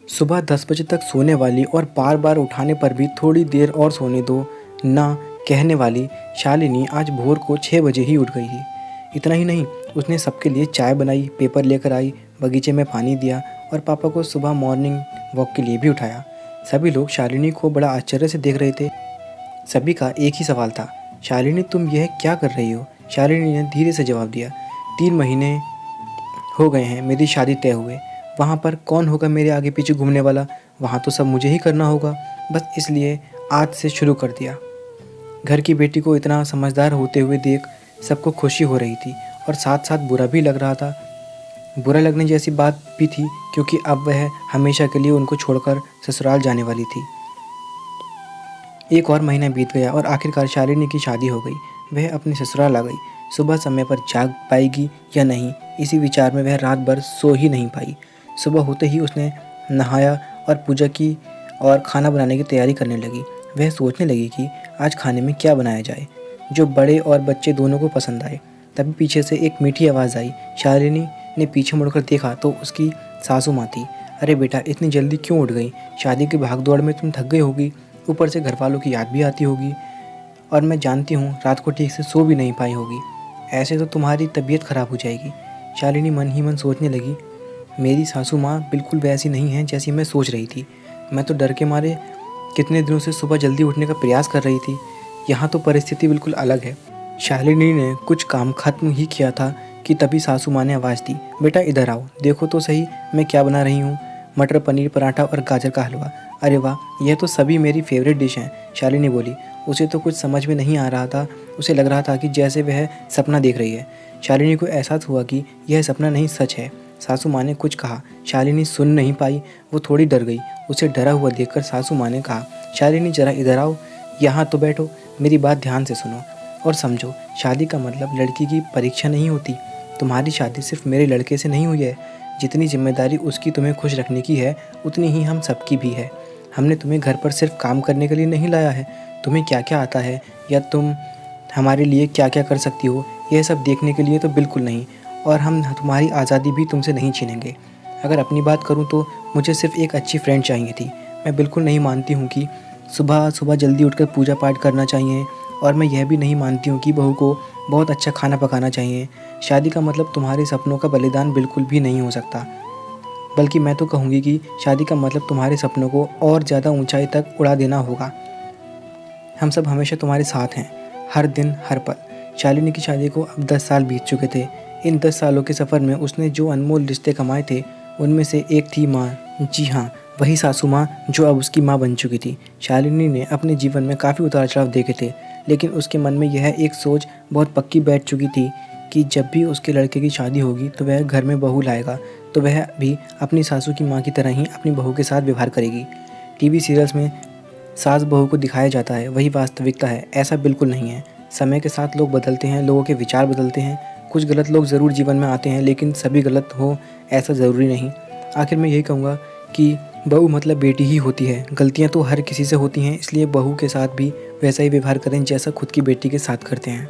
सुबह 10 बजे तक सोने वाली और बार बार उठाने पर भी थोड़ी देर और सोने दो ना कहने वाली शालिनी आज भोर को 6 बजे ही उठ गई थी। इतना ही नहीं, उसने सबके लिए चाय बनाई, पेपर लेकर आई, बगीचे में पानी दिया और पापा को सुबह मॉर्निंग वॉक के लिए भी उठाया। सभी लोग शालिनी को बड़ा आश्चर्य से देख रहे थे। सभी का एक ही सवाल था, शालिनी तुम यह क्या कर रही हो? शालिनी ने धीरे से जवाब दिया, 3 महीने हो गए हैं मेरी शादी तय हुए। वहाँ पर कौन होगा मेरे आगे पीछे घूमने वाला? वहाँ तो सब मुझे ही करना होगा। बस इसलिए आज से शुरू कर दिया। घर की बेटी को इतना समझदार होते हुए देख सबको खुशी हो रही थी और साथ साथ बुरा भी लग रहा था। बुरा लगने जैसी बात भी थी क्योंकि अब वह हमेशा के लिए उनको छोड़कर ससुराल जाने वाली थी। एक और महीना बीत गया और आखिरकार शालिनी की शादी हो गई। वह अपने ससुराल आ गई। सुबह समय पर जाग पाएगी या नहीं, इसी विचार में वह रात भर सो ही नहीं पाई। सुबह होते ही उसने नहाया और पूजा की और खाना बनाने की तैयारी करने लगी। वह सोचने लगी कि आज खाने में क्या बनाया जाए जो बड़े और बच्चे दोनों को पसंद आए। तभी पीछे से एक मीठी आवाज़ आई। शालिनी ने पीछे मुड़कर देखा तो उसकी सासू माँ थी। अरे बेटा, इतनी जल्दी क्यों उठ गई? शादी की भागदौड़ में तुम थक गई होगी, ऊपर से घर वालों की याद भी आती होगी और मैं जानती हूँ रात को ठीक से सो भी नहीं पाई होगी। ऐसे तो तुम्हारी तबीयत खराब हो जाएगी। शालिनी मन ही मन सोचने लगी, मेरी सासू माँ बिल्कुल वैसी नहीं है जैसी मैं सोच रही थी। मैं तो डर के मारे कितने दिनों से सुबह जल्दी उठने का प्रयास कर रही थी। यहाँ तो परिस्थिति बिल्कुल अलग है। शालिनी ने कुछ काम खत्म ही किया था कि तभी सासू माँ ने आवाज़ दी, बेटा इधर आओ, देखो तो सही मैं क्या बना रही हूँ। मटर पनीर पराठा और गाजर का हलवा। अरे वाह, यह तो सभी मेरी फेवरेट डिश हैं, शालिनी बोली। उसे तो कुछ समझ में नहीं आ रहा था। उसे लग रहा था कि जैसे वह सपना देख रही है। शालिनी को एहसास हुआ कि यह सपना नहीं सच है। सासू माँ ने कुछ कहा, शालिनी सुन नहीं पाई। वो थोड़ी डर गई। उसे डरा हुआ देखकर सासू माँ ने कहा, शालिनी जरा इधर आओ, यहाँ तो बैठो, मेरी बात ध्यान से सुनो और समझो। शादी का मतलब लड़की की परीक्षा नहीं होती। तुम्हारी शादी सिर्फ मेरे लड़के से नहीं हुई है। जितनी जिम्मेदारी उसकी तुम्हें खुश रखने की है उतनी ही हम सबकी भी है। हमने तुम्हें घर पर सिर्फ काम करने के लिए नहीं लाया है। तुम्हें क्या क्या आता है या तुम हमारे लिए क्या क्या कर सकती हो, यह सब देखने के लिए तो बिल्कुल नहीं। और हम तुम्हारी आज़ादी भी तुमसे नहीं छीनेंगे। अगर अपनी बात करूं तो मुझे सिर्फ एक अच्छी फ्रेंड चाहिए थी। मैं बिल्कुल नहीं मानती हूं कि सुबह सुबह जल्दी उठकर पूजा पाठ करना चाहिए और मैं यह भी नहीं मानती हूं कि बहू को बहुत अच्छा खाना पकाना चाहिए। शादी का मतलब तुम्हारे सपनों का बलिदान बिल्कुल भी नहीं हो सकता। बल्कि मैं तो कहूँगी कि शादी का मतलब तुम्हारे सपनों को और ज़्यादा ऊंचाई तक उड़ा देना होगा। हम सब हमेशा तुम्हारे साथ हैं, हर दिन हर पल। शालिनी की शादी को अब 10 साल बीत चुके थे। इन 10 सालों के सफ़र में उसने जो अनमोल रिश्ते कमाए थे उनमें से एक थी माँ। जी हाँ, वही सासू माँ जो अब उसकी माँ बन चुकी थी। शालिनी ने अपने जीवन में काफ़ी उतार चढ़ाव देखे थे, लेकिन उसके मन में यह एक सोच बहुत पक्की बैठ चुकी थी कि जब भी उसके लड़के की शादी होगी तो वह घर में बहू लाएगा तो वह भी अपनी सासू की माँ की तरह ही अपनी बहू के साथ व्यवहार करेगी। टीवी सीरियल्स में सास बहू को दिखाया जाता है, वही वास्तविकता है। ऐसा बिल्कुल नहीं है। समय के साथ लोग बदलते हैं, लोगों के विचार बदलते हैं। कुछ गलत लोग ज़रूर जीवन में आते हैं, लेकिन सभी गलत हो ऐसा ज़रूरी नहीं। आखिर मैं यही कहूँगा कि बहू मतलब बेटी ही होती है। गलतियाँ तो हर किसी से होती हैं, इसलिए बहू के साथ भी वैसा ही व्यवहार करें जैसा खुद की बेटी के साथ करते हैं।